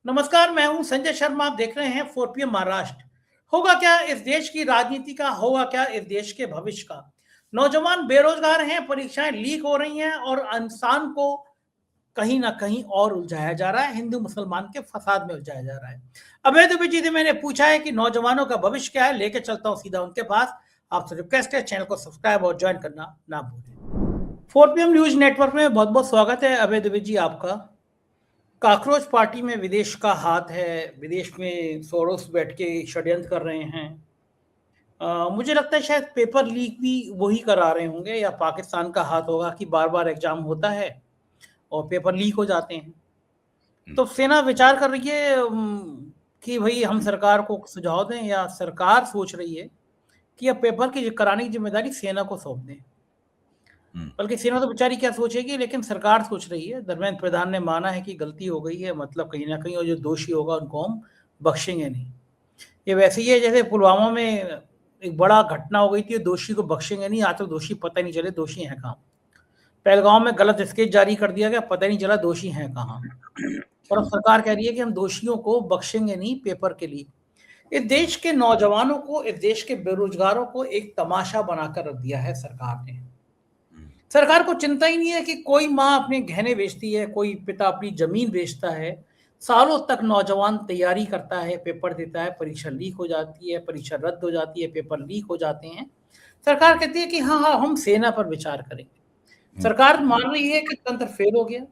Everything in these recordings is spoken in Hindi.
नमस्कार, मैं हूं संजय शर्मा। आप देख रहे हैं 4 PM महाराष्ट्र। होगा क्या इस देश की राजनीति का, होगा क्या इस देश के भविष्य का। नौजवान बेरोजगार हैं, परीक्षाएं लीक हो रही हैं और इंसान को कहीं ना कहीं और उलझाया जा रहा है, हिंदू मुसलमान के फसाद में उलझाया जा रहा है। अभय दुबे जी से मैंने पूछा है कि नौजवानों का भविष्य क्या है, लेके चलता हूं सीधा उनके पास। आपसे रिक्वेस्ट है, चैनल को सब्सक्राइब और ज्वाइन करना ना भूलें। 4 PM न्यूज नेटवर्क में बहुत बहुत स्वागत है अभय दुबे जी आपका। कॉकरोच पार्टी में विदेश का हाथ है, विदेश में सोरोस बैठ के षड्यंत्र कर रहे हैं। मुझे लगता है शायद पेपर लीक भी वही करा रहे होंगे, या पाकिस्तान का हाथ होगा कि बार बार एग्जाम होता है और पेपर लीक हो जाते हैं। तो सेना विचार कर रही है कि भाई हम सरकार को सुझाव दें, या सरकार सोच रही है कि अब पेपर की कराने की जिम्मेदारी सेना को सौंप दें। बल्कि सेना तो बेचारी क्या सोचेगी, लेकिन सरकार सोच रही है। धर्मेंद्र प्रधान ने माना है कि गलती हो गई है, मतलब कहीं ना कहीं, और जो दोषी होगा उनको हम बख्शेंगे नहीं। ये वैसे ही है जैसे पुलवामा में एक बड़ा घटना हो गई थी, दोषी को बख्शेंगे नहीं, आज तो दोषी पता ही नहीं चले दोषी हैं कहाँ। पहलगांव में गलत स्केच जारी कर दिया गया, पता ही नहीं चला दोषी हैं कहाँ। और अब सरकार कह रही है कि हम दोषियों को बख्शेंगे नहीं पेपर के लिए। इस देश के नौजवानों को, इस देश के बेरोजगारों को एक तमाशा बनाकर रख दिया है सरकार ने। सरकार को चिंता ही नहीं है कि कोई माँ अपने गहने बेचती है, कोई पिता अपनी जमीन बेचता है। सालों तक नौजवान तैयारी करता है, पेपर देता है, परीक्षा लीक हो जाती है, परीक्षा रद्द हो जाती है, पेपर लीक हो जाते हैं। सरकार कहती है कि हाँ हाँ हम सेना पर विचार करेंगे। सरकार मान रही है कि तंत्र फेल हो गया।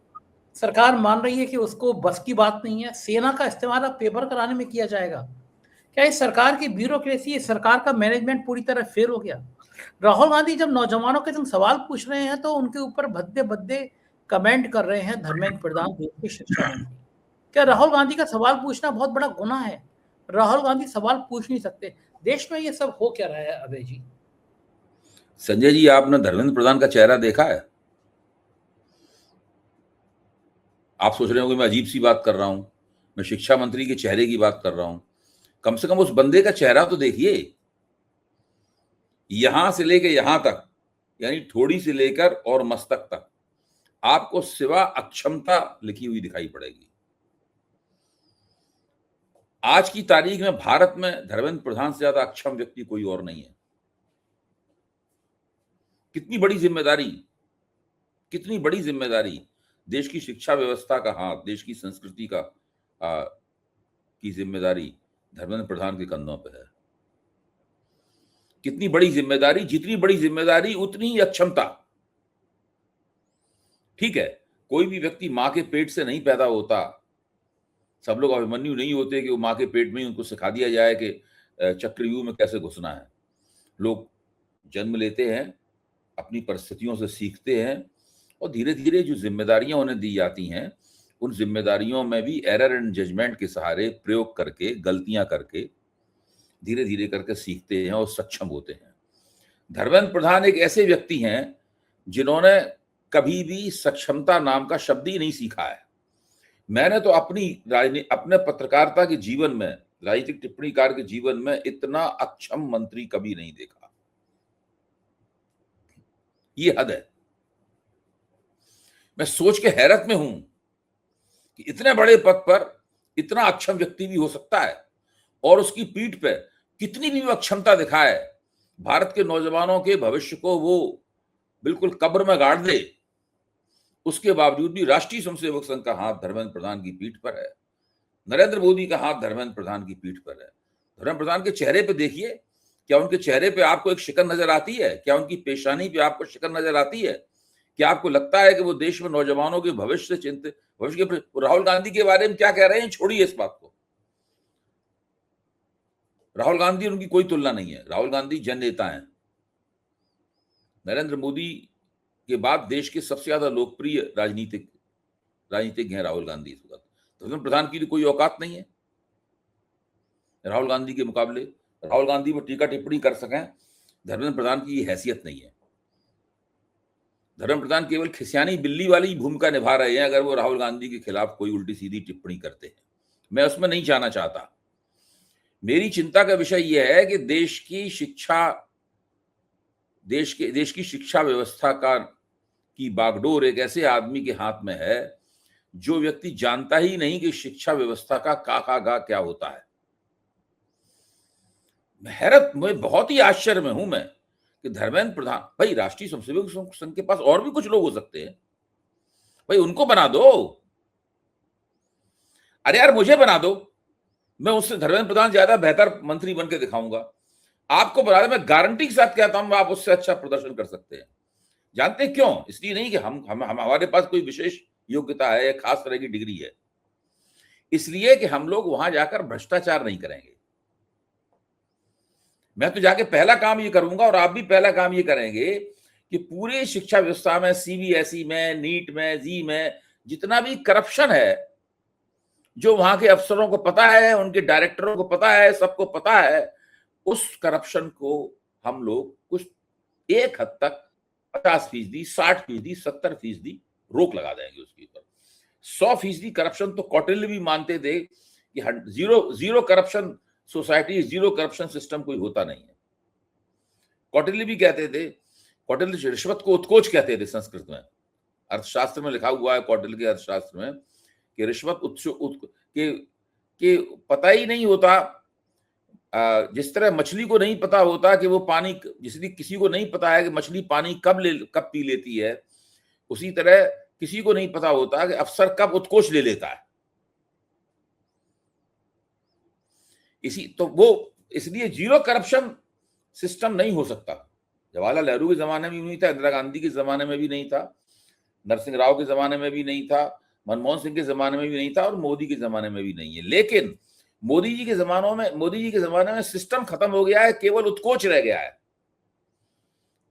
सरकार मान रही है कि उसको बस की बात नहीं है। सेना का इस्तेमाल अब पेपर कराने में किया जाएगा। क्या इस सरकार की ब्यूरोक्रेसी, इस सरकार का मैनेजमेंट पूरी तरह फेल हो गया। राहुल गांधी जब नौजवानों के तुम सवाल पूछ रहे हैं तो उनके ऊपर भद्दे भद्दे कमेंट कर रहे हैं धर्मेंद्र प्रधान, देश के शिक्षा मंत्री। क्या राहुल गांधी का सवाल पूछना बहुत बड़ा गुनाह है? राहुल गांधी सवाल पूछ नहीं सकते। देश में ये सब हो क्या रहा है अभय जी? संजय जी, आपने धर्मेंद्र प्रधान का चेहरा देखा है? आप सोच रहे हो कि मैं अजीब सी बात कर रहा हूं। मैं शिक्षा मंत्री के चेहरे की बात कर रहा हूं। कम से कम उस बंदे का चेहरा तो देखिए। यहां से लेकर यहां तक, यानी थोड़ी से लेकर और मस्तक तक, आपको सिवा अक्षमता लिखी हुई दिखाई पड़ेगी। आज की तारीख में भारत में धर्मेंद्र प्रधान से ज्यादा अक्षम व्यक्ति कोई और नहीं है। कितनी बड़ी जिम्मेदारी, कितनी बड़ी जिम्मेदारी। देश की शिक्षा व्यवस्था का हाथ, देश की संस्कृति का की जिम्मेदारी धर्मेंद्र प्रधान के कंधों पर है। कितनी बड़ी जिम्मेदारी, जितनी बड़ी जिम्मेदारी उतनी ही अक्षमता। ठीक है, कोई भी व्यक्ति मां के पेट से नहीं पैदा होता। सब लोग अभिमन्यु नहीं होते कि वो मां के पेट में ही उनको सिखा दिया जाए कि चक्रव्यूह में कैसे घुसना है। लोग जन्म लेते हैं, अपनी परिस्थितियों से सीखते हैं, और धीरे धीरे जो जिम्मेदारियां उन्हें दी जाती हैं, उन जिम्मेदारियों में भी एरर एंड जजमेंट के सहारे प्रयोग करके, गलतियां करके, धीरे धीरे करके सीखते हैं और सक्षम होते हैं। धर्मेंद्र प्रधान एक ऐसे व्यक्ति हैं जिन्होंने कभी भी सक्षमता नाम का शब्द ही नहीं सीखा है। मैंने तो अपने पत्रकारिता के जीवन में, राजनीतिक टिप्पणीकार के जीवन में इतना अक्षम मंत्री कभी नहीं देखा। ये हद है। मैं सोच के हैरत में हूं कि इतने बड़े पद पर इतना अक्षम व्यक्ति भी हो सकता है, और उसकी पीठ पे कितनी भी अक्षमता दिखाए, भारत के नौजवानों के भविष्य को वो बिल्कुल कब्र में गाड़ दे, उसके बावजूद भी राष्ट्रीय स्वयंसेवक संघ का हाथ धर्मेंद्र प्रधान की पीठ पर है। नरेंद्र मोदी का हाथ धर्मेंद्र प्रधान की पीठ पर है। धर्मेंद्र प्रधान के चेहरे पे देखिए, क्या उनके चेहरे पे आपको एक शिकन नजर आती है? क्या उनकी पेशानी पे आपको शिकन नजर आती है? क्या आपको लगता है कि वो देश में नौजवानों के भविष्य से चिंतित, भविष्य के? राहुल गांधी के बारे में क्या कह रहे हैं, छोड़िए इस बात को। राहुल गांधी उनकी कोई तुलना नहीं है। राहुल गांधी जन नेता हैं। नरेंद्र मोदी के बाद देश के सबसे ज्यादा लोकप्रिय राजनीतिज्ञ हैं राहुल गांधी। इस वक्त धर्मेंद्र प्रधान की कोई औकात नहीं है राहुल गांधी के मुकाबले। राहुल गांधी पर टीका टिप्पणी कर सकें, धर्मेंद्र प्रधान की हैसियत नहीं है। धर्मेंद्र प्रधान केवल खिसियानी बिल्ली वाली भूमिका निभा रहे हैं अगर वो राहुल गांधी के खिलाफ कोई उल्टी सीधी टिप्पणी करते हैं। मैं उसमें नहीं जाना चाहता। मेरी चिंता का विषय यह है कि देश की शिक्षा व्यवस्था की बागडोर एक ऐसे आदमी के हाथ में है जो व्यक्ति जानता ही नहीं कि शिक्षा व्यवस्था का का गा क्या होता है। हैरत, मैं बहुत ही आश्चर्य में हूं मैं कि धर्मेंद्र प्रधान, भाई राष्ट्रीय स्वयंसेवक संघ के पास और भी कुछ लोग हो सकते हैं, भाई उनको बना दो। अरे यार मुझे बना दो, मैं उससे धर्मेंद्र प्रधान ज्यादा बेहतर मंत्री बन के दिखाऊंगा। आपको बना दो, मैं गारंटी के साथ कहता हूं आप उससे अच्छा प्रदर्शन कर सकते हैं। जानते हैं क्यों? इसलिए नहीं कि हम हमारे पास कोई विशेष योग्यता है, खास तरह की डिग्री है, इसलिए कि हम लोग वहां जाकर भ्रष्टाचार नहीं करेंगे। मैं तो जाके पहला काम ये करूंगा, और आप भी पहला काम ये करेंगे कि पूरे शिक्षा व्यवस्था में, सीबीएसई में, नीट में, जी में, जितना भी करप्शन है, जो वहां के अफसरों को पता है, उनके डायरेक्टरों को पता है, सबको पता है, उस करप्शन को हम लोग कुछ एक हद तक 50%, 60%, 70% रोक लगा देंगे उसके ऊपर। 100% करप्शन तो कौटिल्य भी मानते थे कि zero corruption society, zero corruption system कोई होता नहीं है। कौटिल्य भी कहते थे, कौटिल्य रिश्वत को उत्कोच कहते थे संस्कृत में, अर्थशास्त्र में लिखा हुआ है कौटिल्य के अर्थशास्त्र में कि रिश्वत के पता ही नहीं होता, जिस तरह मछली को नहीं पता होता कि वो पानी, जिसलिए किसी को नहीं पता है कि मछली पानी कब पी लेती है, उसी तरह किसी को नहीं पता होता कि अफसर कब उत्कोच ले लेता है। इसलिए जीरो करप्शन सिस्टम नहीं हो सकता। जवाहरलाल नेहरू के जमाने में भी नहीं था, इंदिरा गांधी के जमाने में भी नहीं था, नरसिंह राव के जमाने में भी नहीं था, मनमोहन सिंह के जमाने में भी नहीं था, और मोदी के जमाने में भी नहीं है। लेकिन मोदी जी के जमाने में सिस्टम खत्म हो गया है, केवल उत्कोच रह गया है,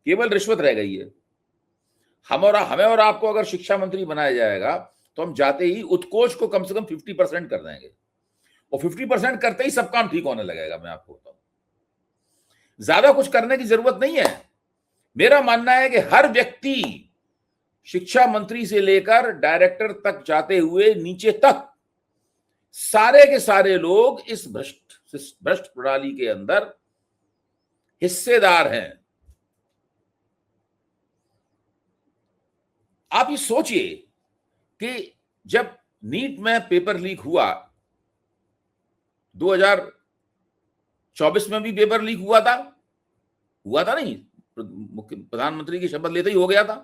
केवल रिश्वत रह गई है। हमें और आपको अगर शिक्षा मंत्री बनाया जाएगा तो हम जाते ही उत्कोच को कम से कम 50% कर देंगे, और 50% करते ही सब काम ठीक होने लगेगा। मैं आपको बताऊं, ज्यादा कुछ करने की जरूरत नहीं है। मेरा मानना है कि हर व्यक्ति, शिक्षा मंत्री से लेकर डायरेक्टर तक जाते हुए नीचे तक, सारे के सारे लोग इस भ्रष्ट प्रणाली के अंदर हिस्सेदार हैं। आप ये सोचिए कि जब नीट में पेपर लीक हुआ, 2024 में भी पेपर लीक हुआ था नहीं, प्रधानमंत्री की शपथ लेते ही हो गया था।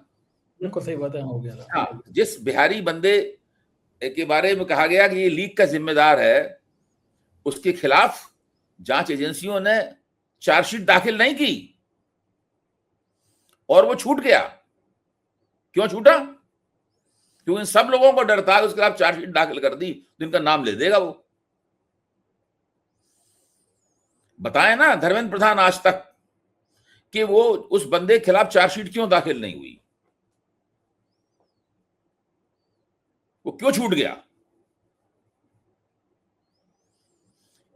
बिल्कुल सही बात है, हो गया था। हाँ, जिस बिहारी बंदे के बारे में कहा गया कि ये लीक का जिम्मेदार है, उसके खिलाफ जांच एजेंसियों ने चार्जशीट दाखिल नहीं की और वो छूट गया। क्यों छूटा? क्योंकि सब लोगों को डर था कि उसके खिलाफ चार्जशीट दाखिल कर दी तो इनका नाम ले देगा वो। बताए ना धर्मेंद्र प्रधान आज तक कि वो उस बंदे के खिलाफ चार्जशीट क्यों दाखिल नहीं हुई, वो क्यों छूट गया।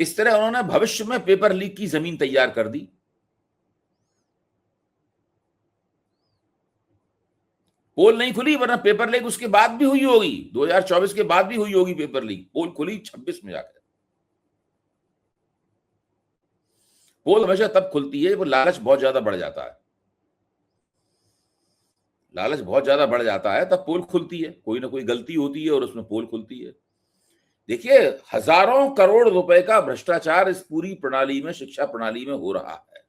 इस तरह उन्होंने भविष्य में पेपर लीक की जमीन तैयार कर दी। पोल नहीं खुली, वरना पेपर लीक उसके बाद भी हुई होगी, 2024 के बाद भी हुई होगी पेपर लीक। पोल खुली 26 में जाकर। पोल हमेशा तब खुलती है वो लालच बहुत ज्यादा बढ़ जाता है, लालच बहुत ज्यादा बढ़ जाता है तब पोल खुलती है, कोई ना कोई गलती होती है और उसमें पोल खुलती है। देखिए, हजारों करोड़ रुपए का भ्रष्टाचार इस पूरी प्रणाली में, शिक्षा प्रणाली में हो रहा है।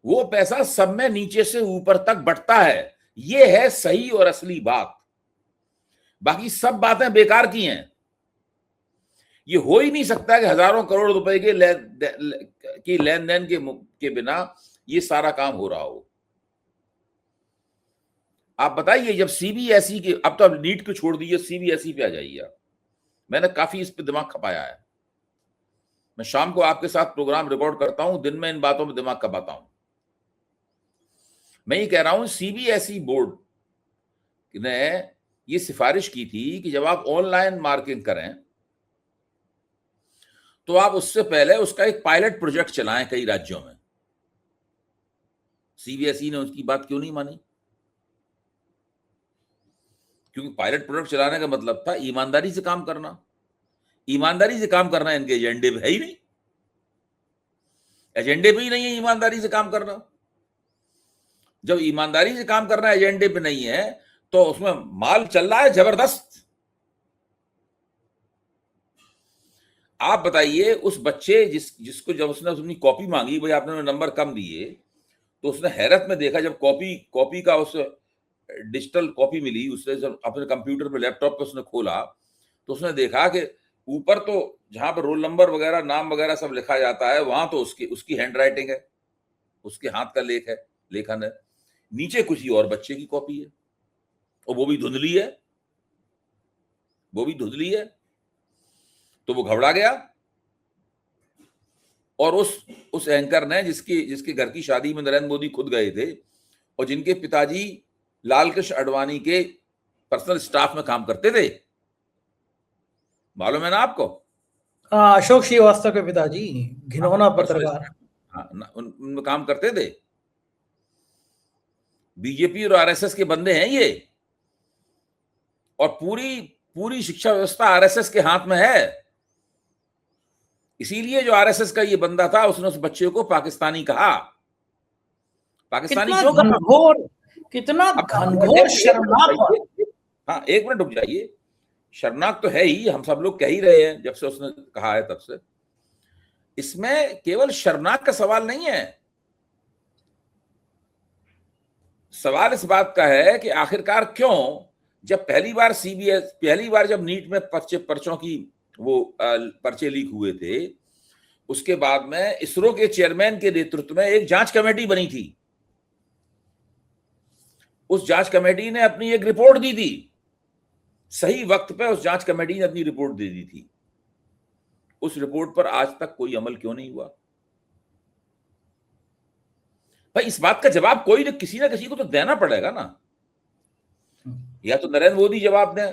वो पैसा सब में नीचे से ऊपर तक बंटता है, ये है सही और असली बात। बाकी सब बातें बेकार की हैं। ये हो ही नहीं सकता कि हजारों करोड़ रुपए के लेन देन के बिना ये सारा काम हो रहा हो। आप बताइए, जब सीबीएसई के, अब तो नीट को छोड़ दीजिए, सीबीएसई पे आ जाइए। मैंने काफी इस पे दिमाग खपाया है। मैं शाम को आपके साथ प्रोग्राम रिकॉर्ड करता हूं, दिन में इन बातों में दिमाग खपाता हूं। मैं ये कह रहा हूं, सीबीएसई बोर्ड ने ये सिफारिश की थी कि जब आप ऑनलाइन मार्किंग करें तो आप उससे पहले उसका एक पायलट प्रोजेक्ट चलाएं कई राज्यों में। सीबीएसई ने उसकी बात क्यों नहीं मानी? क्योंकि पायलट प्रोजेक्ट चलाने का मतलब था ईमानदारी से काम करना। ईमानदारी से काम करना इनके एजेंडे पे है ही नहीं, एजेंडे पे ही नहीं है ईमानदारी से काम करना। जब ईमानदारी से काम करना एजेंडे पे नहीं है तो उसमें माल चल रहा है जबरदस्त। आप बताइए उस बच्चे जिसको जब उसने अपनी कॉपी मांगी, भाई आपने नंबर कम दिए, तो उसने हैरत में देखा जब कॉपी का उस डिजिटल कॉपी मिली, उसने जब अपने कंप्यूटर पे लैपटॉप पे उसने खोला, तो उसने देखा कि ऊपर तो जहां पर रोल नंबर वगैरह नाम वगैरह सब लिखा जाता है, वहां तो उसकी हैंड राइटिंग है, उसके हाथ का लेखन है। नीचे कुछ ही और बच्चे की कॉपी है, और वो भी धुंधली है। तो वो घबरा गया, और उस एंकर ने जिसके घर की शादी में नरेंद्र मोदी खुद गए थे, और जिनके पिताजी लाल कृष्ण आडवाणी के पर्सनल स्टाफ में काम करते थे, मालूम है ना आपको? अशोक श्रीवास्तव के पिताजी, घिनौना पत्रकार। हाँ, उनमें काम करते थे। बीजेपी और आरएसएस के बंदे हैं ये, और पूरी शिक्षा व्यवस्था आरएसएस के हाथ में है। इसीलिए जो आरएसएस का ये बंदा था, उसने उस बच्चे को पाकिस्तानी कहा। पाकिस्तानी क्यों कहा? कितना घनघोर शर्मनाक। हाँ, एक मिनट रुक जाइए। शर्मनाक तो है ही, हम सब लोग कह ही रहे हैं जब से उसने कहा है तब से। इसमें केवल शर्मनाक का सवाल नहीं है, सवाल इस बात का है कि आखिरकार क्यों, जब पहली बार जब नीट में पर्चों की वो पर्चे लीक हुए थे, उसके बाद में इसरो के चेयरमैन के नेतृत्व में एक जांच कमेटी बनी थी। उस जांच कमेटी ने अपनी एक रिपोर्ट दी थी, सही वक्त पे उस जांच कमेटी ने अपनी रिपोर्ट दे दी थी। उस रिपोर्ट पर आज तक कोई अमल क्यों नहीं हुआ? भाई इस बात का जवाब किसी ना किसी को तो देना पड़ेगा ना। या तो नरेंद्र मोदी जवाब दें,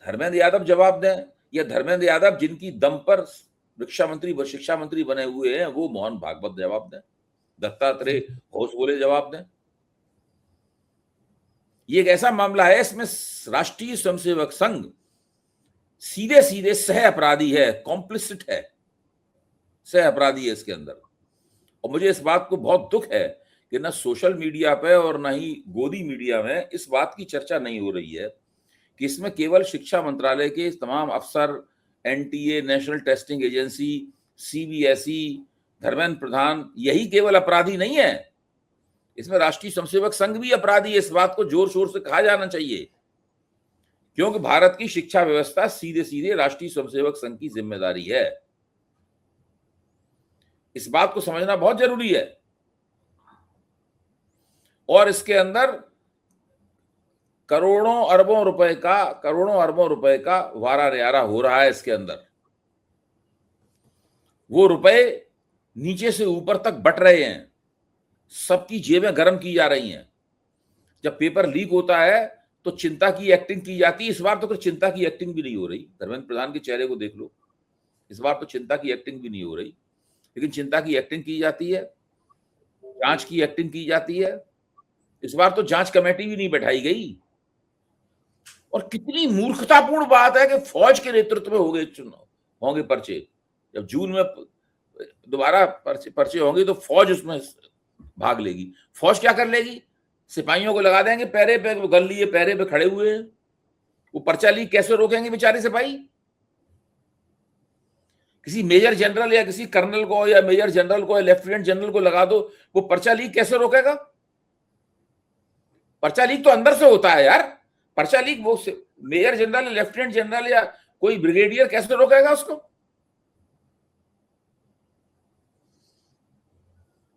धर्मेंद्र यादव जवाब दें, या धर्मेंद्र यादव जिनकी दम पर शिक्षा मंत्री बने हुए हैं वो मोहन भागवत जवाब दें, दत्तात्रेय घोष बोले जवाब दें। ये एक ऐसा मामला है, इसमें राष्ट्रीय स्वयंसेवक संघ सीधे सीधे सह अपराधी है, कॉम्प्लिसिट है, सह अपराधी है इसके अंदर। और मुझे इस बात को बहुत दुख है कि ना सोशल मीडिया पे और ना ही गोदी मीडिया में इस बात की चर्चा नहीं हो रही है कि इसमें केवल शिक्षा मंत्रालय के तमाम अफसर, NTA, national testing agency, CBSE, Dharmendra Pradhan, यही केवल अपराधी नहीं है, इसमें राष्ट्रीय स्वयंसेवक संघ भी अपराधी है। इस बात को जोर शोर से कहा जाना चाहिए, क्योंकि भारत की शिक्षा व्यवस्था सीधे सीधे राष्ट्रीय स्वयंसेवक संघ की जिम्मेदारी है। इस बात को समझना बहुत जरूरी है। और इसके अंदर करोड़ों अरबों रुपए का वारा न्यारा हो रहा है। इसके अंदर वो रुपए नीचे से ऊपर तक बट रहे हैं, सबकी जेबें गर्म की जा रही हैं। जब पेपर लीक होता है तो चिंता की एक्टिंग की जाती है, इस बार तो चिंता की एक्टिंग भी नहीं हो रही। धर्मेंद्र प्रधान के चेहरे को देख लो, इस बार तो चिंता की एक्टिंग भी नहीं हो रही, लेकिन चिंता की एक्टिंग की जाती है, जांच की एक्टिंग की जाती है। इस बार तो जांच कमेटी भी नहीं बैठाई गई। और कितनी मूर्खतापूर्ण बात है कि फौज के नेतृत्व में होंगे पर्चे। जब जून में दोबारा पर्चे होंगे तो फौज उसमें भाग लेगी। फौज क्या कर लेगी? सिपाहियों को लगा देंगे पैरे पे, वो गन लिए पैरे पे खड़े हुए हैं, वो पर्चा लीक कैसे रोकेंगे बेचारे सिपाही? किसी मेजर जनरल या किसी कर्नल को या मेजर जनरल को या लेफ्टिनेंट जनरल को लगा दो, वो पर्चा लीक कैसे रोकेगा? पर्चा लीक तो अंदर से होता है यार। पर्चा लीक वो मेजर जनरल, लेफ्टिनेंट जनरल या कोई ब्रिगेडियर कैसे रोकेगा उसको?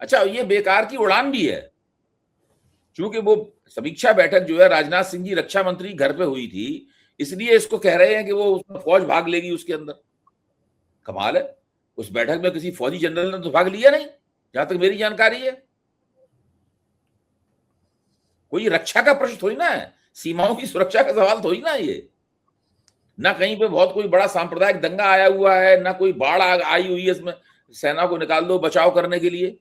अच्छा, ये बेकार की उड़ान भी है, क्योंकि वो समीक्षा बैठक जो है राजनाथ सिंह जी रक्षा मंत्री घर पे हुई थी, इसलिए इसको कह रहे हैं कि वो उसमें फौज भाग लेगी उसके अंदर। कमाल है, उस बैठक में किसी फौजी जनरल ने तो भाग लिया नहीं, जहां तक मेरी जानकारी है। कोई रक्षा का प्रश्न थोड़ी ना है, सीमाओं की सुरक्षा का सवाल थोड़ी ना ये। ना कहीं पे बहुत कोई बड़ा सांप्रदायिक दंगा आया हुआ है, ना कोई बाढ़ आई हुई है इसमें सेना को निकाल दो बचाव करने के लिए।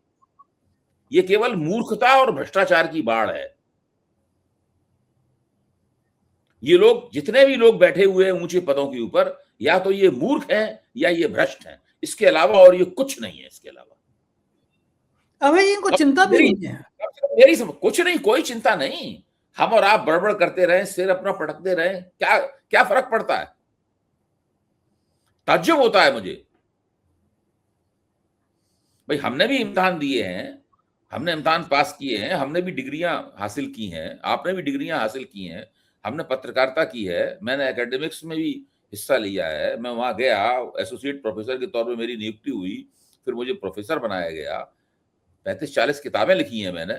ये केवल मूर्खता और भ्रष्टाचार की बाढ़ है। ये लोग, जितने भी लोग बैठे हुए हैं ऊंचे पदों के ऊपर, या तो ये मूर्ख हैं या ये भ्रष्ट हैं, इसके अलावा और ये कुछ नहीं है। इसके अलावा अबे इनको चिंता भी नहीं है। मेरी कुछ नहीं, कोई चिंता नहीं। हम और आप बड़बड़ करते रहे, सिर अपना पटकते रहे, क्या क्या फर्क पड़ता है? ताज्जुब होता है मुझे। भाई हमने भी इम्तिहान दिए हैं, हमने इम्तिहान पास किए हैं, हमने भी डिग्रियां हासिल की हैं, आपने भी डिग्रियां हासिल की हैं, हमने पत्रकारिता की है, मैंने एकेडमिक्स में भी हिस्सा लिया है, मैं वहां गया, एसोसिएट प्रोफेसर के तौर पे मेरी नियुक्ति हुई, फिर मुझे प्रोफेसर बनाया गया, 35-40 किताबें लिखी हैं मैंने।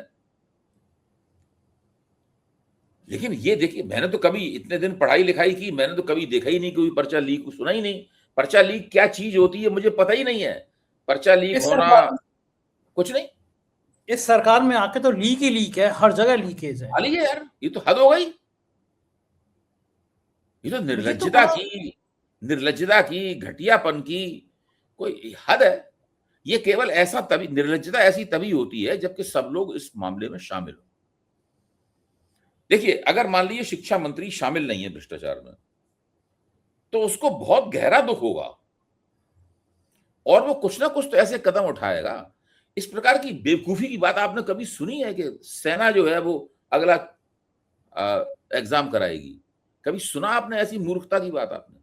लेकिन ये देखिए, मैंने तो कभी इतने दिन पढ़ाई लिखाई की, मैंने तो कभी देखा ही नहीं, कोई पर्चा लीक सुना ही नहीं। पर्चा लीक क्या चीज होती है मुझे पता ही नहीं है। पर्चा लीक इस होना सरकार कुछ नहीं। इस सरकार में आके तो लीक ही लीक है, हर जगह लीकेज है। खाली है यार, ये तो हद हो गई। ये तो ये तो बड़ा निर्लज्जता की, घटियापन की कोई हद है। ये केवल ऐसा तभी, निर्लज्जता ऐसी तभी होती है जबकि सब लोग इस मामले में शामिल हो। देखिए, अगर मान लीजिए शिक्षा मंत्री शामिल नहीं है भ्रष्टाचार में, तो उसको बहुत गहरा दुख होगा और वो कुछ ना कुछ तो ऐसे कदम उठाएगा। इस प्रकार की बेवकूफी की बात आपने कभी सुनी है कि सेना जो है वो अगला एग्जाम कराएगी? कभी सुना आपने ऐसी मूर्खता की बात? आपने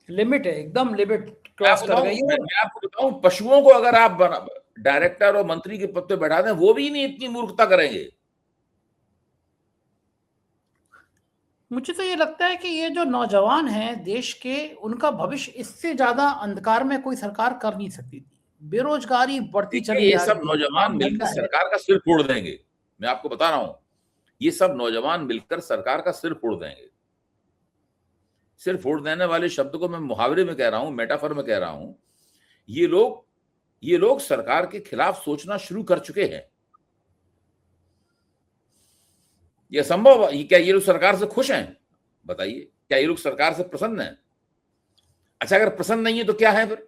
लिमिट है, एकदम लिमिट मैं क्रॉस आपको कर बताऊं, गई है। मैं आपको बताऊं, पशुओं को अगर आप डायरेक्टर और मंत्री के पद पे बैठा दें, वो भी नहीं इतनी मूर्खता करेंगे। मुझे तो ये लगता है कि ये जो नौजवान हैं देश के, उनका भविष्य इससे ज्यादा अंधकार में कोई सरकार कर नहीं सकती थी। बेरोजगारी बढ़ती देखिए, चली ये जा सब रही है, नौजवान काम मिलकर धंधा है। सरकार का सिर फोड़ देंगे। मैं आपको बता रहा हूं, ये सब नौजवान मिलकर सरकार का सिर फोड़ देंगे। सिर फोड़ देने वाले शब्द को मैं मुहावरे में कह रहा हूं, मेटाफर में कह रहा हूं। ये लोग सरकार के खिलाफ सोचना शुरू कर चुके हैं। ये संभव है? क्या ये लोग सरकार से खुश हैं? बताइए, क्या ये लोग सरकार से प्रसन्न हैं? अच्छा, अगर प्रसन्न नहीं है तो क्या है फिर?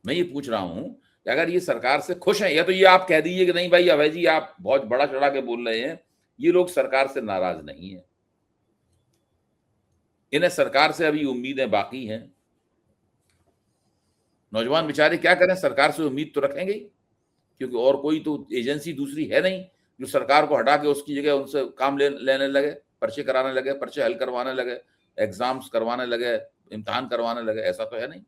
मैं ये पूछ रहा हूं कि अगर ये सरकार से खुश हैं, या तो ये आप कह दीजिए कि नहीं भाई अभय जी आप बहुत बड़ा चढ़ा के बोल रहे हैं, ये लोग सरकार से नाराज नहीं है, इन्हें सरकार से अभी उम्मीदें बाकी हैं। नौजवान बेचारे क्या करें, सरकार से उम्मीद तो रखेंगे ही, क्योंकि और कोई तो एजेंसी दूसरी है नहीं जो सरकार को हटा के उसकी जगह उनसे काम लेने लगे, पर्चे कराने लगे, पर्चे हल करवाने लगे, एग्जाम्स करवाने लगे, इम्तिहान करवाने लगे। ऐसा तो है नहीं।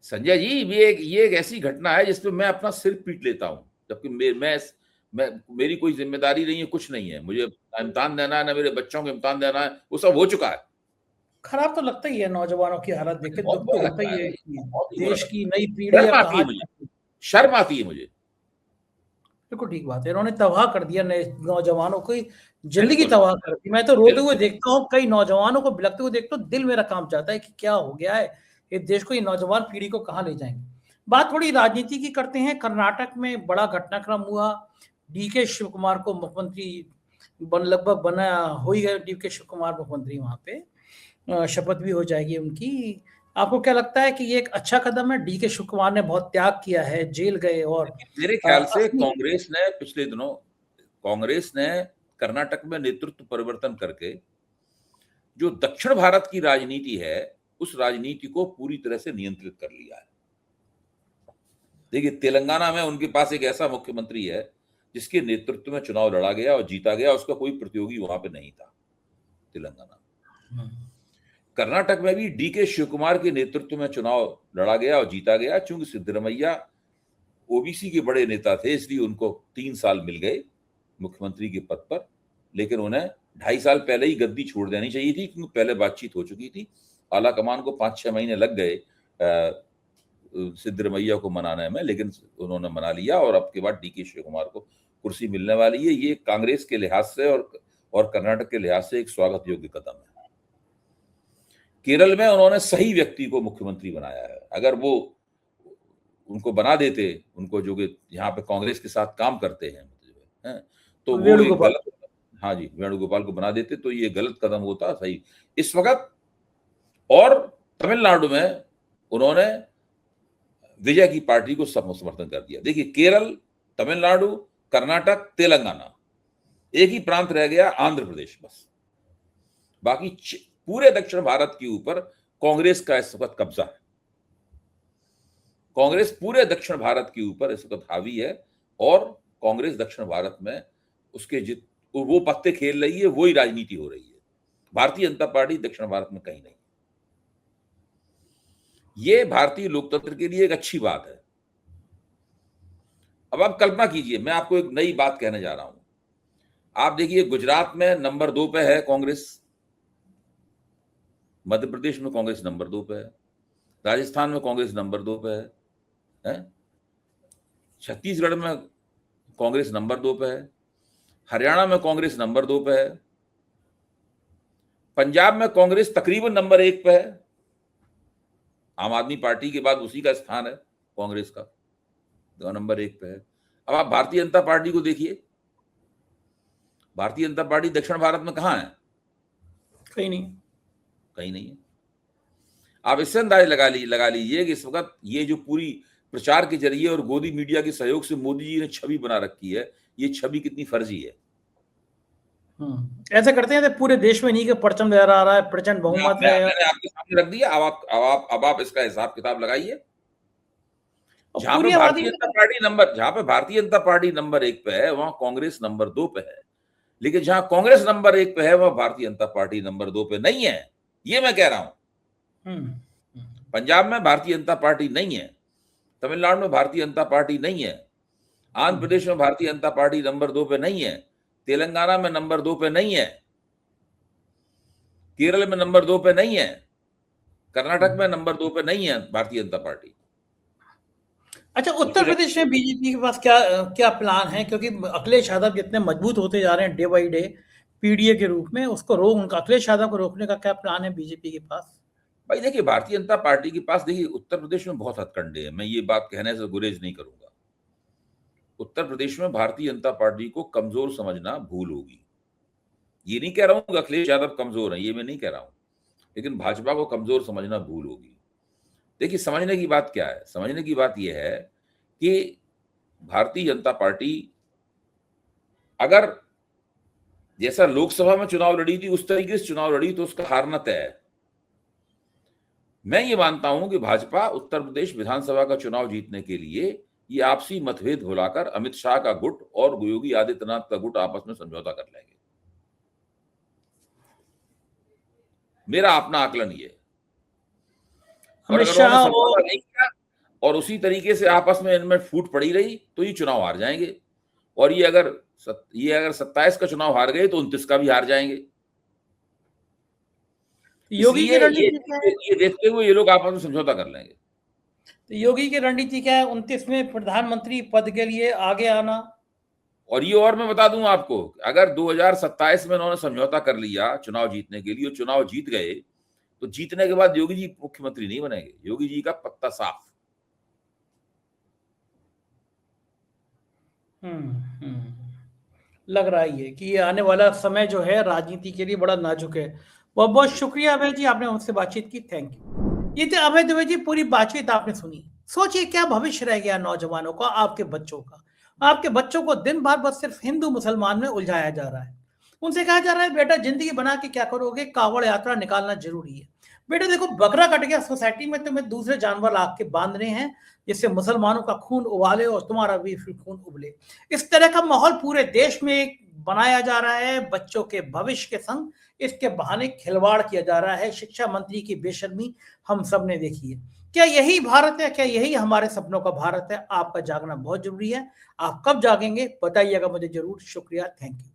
संजय जी, ये एक ऐसी घटना है जिसपे मैं अपना सिर पीट लेता हूं, जबकि मैं मेरी कोई जिम्मेदारी नहीं है, कुछ नहीं है, मुझे ना इम्तिहान देना है ना मेरे बच्चों को इम्तिहान देना है, वो सब हो चुका है। खराब तो लगता ही है नौजवानों की हालत देख मुझे के, बहुत दुख तो बुरा होता लगता ही है है भाई, कि बहुत ही बुरा देश लगता की है। नई पीढ़ी शर्म अब आती है कहाँ मुझे, जाती है। शर्म आती है मुझे। बिल्कुल ठीक बात है, इन्होंने तबाह कर दिया नए नौजवानों की जिंदगी, बिल्कुल तबाह कर दी। मैं तो रोते हुए बिल्कुल। देखता हूँ, कई नौजवानों को बिलखते हुए देखता हूँ, दिल मेरा कांप जाता है कि क्या हो गया है इस देश को, ये नौजवान पीढ़ी को कहाँ ले जाएंगे। बात थोड़ी राजनीति की करते हैं। कर्नाटक में बड़ा घटनाक्रम हुआ, डीके शिव कुमार को मुख्यमंत्री लगभग बना हो ही गए। डीके शिव कुमार मुख्यमंत्री, वहां पे शपथ भी हो जाएगी उनकी। आपको क्या लगता है कि ये एक अच्छा कदम है? डीके शिव कुमार ने बहुत त्याग किया है, जेल गए और मेरे ख्याल से असली कांग्रेस ने पिछले दिनों, कांग्रेस ने कर्नाटक में नेतृत्व परिवर्तन करके जो दक्षिण भारत की राजनीति है, उस राजनीति को पूरी तरह से नियंत्रित कर लिया है। देखिए, तेलंगाना में उनके पास एक ऐसा मुख्यमंत्री है जिसके नेतृत्व में चुनाव लड़ा गया और जीता गया, उसका कोई प्रतियोगी वहां पे नहीं था तेलंगाना में। कर्नाटक में भी डीके शिव कुमार के नेतृत्व में चुनाव लड़ा गया और जीता गया। चूंकि सिद्धरमैया ओबीसी के बड़े नेता थे, इसलिए उनको 3 साल मिल गए मुख्यमंत्री के पद पर, लेकिन उन्हें 2.5 साल पहले ही गद्दी छोड़ देनी चाहिए थी, क्योंकि पहले बातचीत हो चुकी थी। आला कमान को 5-6 महीने लग गए सिद्धरमैया को मनाने में, लेकिन उन्होंने मना लिया और अब के बाद डीके शिव कुमार को कुर्सी मिलने वाली है। ये कांग्रेस के लिहाज से और कर्नाटक के लिहाज से एक स्वागत योग्य कदम है। केरल में उन्होंने सही व्यक्ति को मुख्यमंत्री बनाया है। अगर वो उनको बना देते, उनको जो कि यहाँ पे कांग्रेस के साथ काम करते हैं, तो वो एक वेणुगोपाल। गलत, हाँ जी, वेणुगोपाल को बना देते तो ये गलत कदम होता सही इस वक्त। और तमिलनाडु में उन्होंने विजय की पार्टी को समर्थन कर दिया। देखिए, केरल, तमिलनाडु, कर्नाटक, तेलंगाना, एक ही प्रांत रह गया आंध्र प्रदेश, बस। बाकी पूरे दक्षिण भारत के ऊपर कांग्रेस का इस वक्त कब्जा है। कांग्रेस पूरे दक्षिण भारत के ऊपर इस वक्त हावी है और कांग्रेस दक्षिण भारत में उसके वो पत्ते खेल रही है, वही राजनीति हो रही है। भारतीय जनता पार्टी दक्षिण भारत में कहीं नहीं। ये भारतीय लोकतंत्र के लिए एक अच्छी बात है। अब आप कल्पना कीजिए, मैं आपको एक नई बात कहने जा रहा हूं। आप देखिए, गुजरात में नंबर 2 पे है कांग्रेस, मध्य प्रदेश में कांग्रेस नंबर 2 पे है, राजस्थान में कांग्रेस नंबर 2 पे है, छत्तीसगढ़ में कांग्रेस नंबर 2 पे है, हरियाणा में कांग्रेस नंबर 2 पे है, पंजाब में कांग्रेस तकरीबन नंबर 1 पे है। आम आदमी पार्टी के बाद उसी का स्थान है कांग्रेस का, नंबर 1 पे है। अब आप भारतीय जनता पार्टी को देखिए, भारतीय जनता पार्टी दक्षिण भारत में कहां है? कहीं नहीं, कहीं नहीं है। आप इससे अंदाज लगा लीजिए कि इस वक्त ये जो पूरी प्रचार के जरिए और गोदी मीडिया के सहयोग से मोदी जी ने छवि बना रखी है, ये छवि कितनी फर्जी है। ऐसा करते हैं तो पूरे देश में नहीं के परचम लहरा रहा है, प्रचंड बहुमत है। मैंने आपके सामने रख दिया, अब आप इसका हिसाब किताब लगाइए। जहां पे भारतीय जनता पार्टी नंबर 1 पे है, वहां कांग्रेस नंबर 2 पे है। लेकिन जहां कांग्रेस नंबर 1 पे है, वहां भारतीय जनता पार्टी नंबर 2 पे नहीं है। ये मैं कह रहा हूं। पंजाब में भारतीय जनता पार्टी नहीं है, तमिलनाडु में भारतीय जनता पार्टी नहीं है, आंध्र प्रदेश में भारतीय जनता पार्टी नंबर 2 पे नहीं है, तेलंगाना में नंबर 2 पे नहीं है, केरल में नंबर 2 पे नहीं है, कर्नाटक में नंबर 2 पे नहीं है भारतीय जनता पार्टी। अच्छा, उत्तर प्रदेश में बीजेपी के पास क्या प्लान है? क्योंकि अखिलेश यादव जितने मजबूत होते जा रहे हैं डे बाई डे पीडीए के रूप में, अखिलेश यादव को रोकने का क्या प्लान है बीजेपी के पास? भाई देखिए, भारतीय जनता पार्टी के पास, देखिए उत्तर प्रदेश में बहुत हथकंडे हैं, मैं ये बात कहने से गुरेज नहीं करूंगा। उत्तर प्रदेश में भारतीय जनता पार्टी को कमजोर समझना भूल होगी। ये नहीं कह रहा हूं कि अखिलेश यादव कमजोर है, ये मैं नहीं कह रहा हूं, लेकिन भाजपा को कमजोर समझना भूल होगी। देखिए, समझने की बात क्या है? समझने की बात यह है कि भारतीय जनता पार्टी अगर जैसा लोकसभा में चुनाव लड़ी थी उस तरीके से चुनाव लड़ी तो उसका हारना तय है। मैं ये मानता हूं कि भाजपा उत्तर प्रदेश विधानसभा का चुनाव जीतने के लिए ये आपसी मतभेद भुलाकर अमित शाह का गुट और योगी आदित्यनाथ का गुट आपस में समझौता कर लेंगे। मेरा अपना आकलन ये। और अगर उन्होंने समझौता नहीं किया और उसी तरीके से आपस में इनमें फूट पड़ी रही तो ये चुनाव हार जाएंगे। और ये अगर 27 का चुनाव हार गए तो 29 का भी हार जाएंगे। योगी की रणनीति क्या है? ये देखते हुए ये लोग आपस में समझौता कर लेंगे। तो योगी की रणनीति क्या है? 29 में प्रधानमंत्री पद के लिए आगे आना। और ये और मैं बता दूं आपको, अगर 2027 में उन्होंने समझौता कर लिया चुनाव जीतने के लिए, चुनाव जीत गए, तो जीतने के बाद योगी जी मुख्यमंत्री नहीं बनेंगे। योगी जी का पत्ता साफ। लग रहा है कि ये आने वाला समय जो है राजनीति के लिए बड़ा नाजुक है। बहुत बहुत शुक्रिया अभय जी, आपने हमसे बातचीत की, थैंक यू। ये थे अभय दुबे जी, पूरी बातचीत आपने सुनी। सोचिए क्या भविष्य रह गया नौजवानों का, आपके बच्चों का। आपके बच्चों को दिन भर बस सिर्फ हिंदू मुसलमान में उलझाया जा रहा है। उनसे कहा जा रहा है बेटा जिंदगी बना के क्या करोगे, कावड़ यात्रा निकालना जरूरी है। बेटा देखो बकरा कट गया सोसाइटी में, तुम्हें दूसरे जानवर ला के बांधने हैं जिससे मुसलमानों का खून उबाले और तुम्हारा भी खून उबले। इस तरह का माहौल पूरे देश में बनाया जा रहा है बच्चों के भविष्य के संग। इसके बहाने खिलवाड़ किया जा रहा है। शिक्षा मंत्री की बेशर्मी हम सब ने देखी है। क्या यही भारत है? क्या यही हमारे सपनों का भारत है? आपका जागना बहुत जरूरी है। आप कब जागेंगे बताइएगा मुझे जरूर। शुक्रिया, थैंक यू।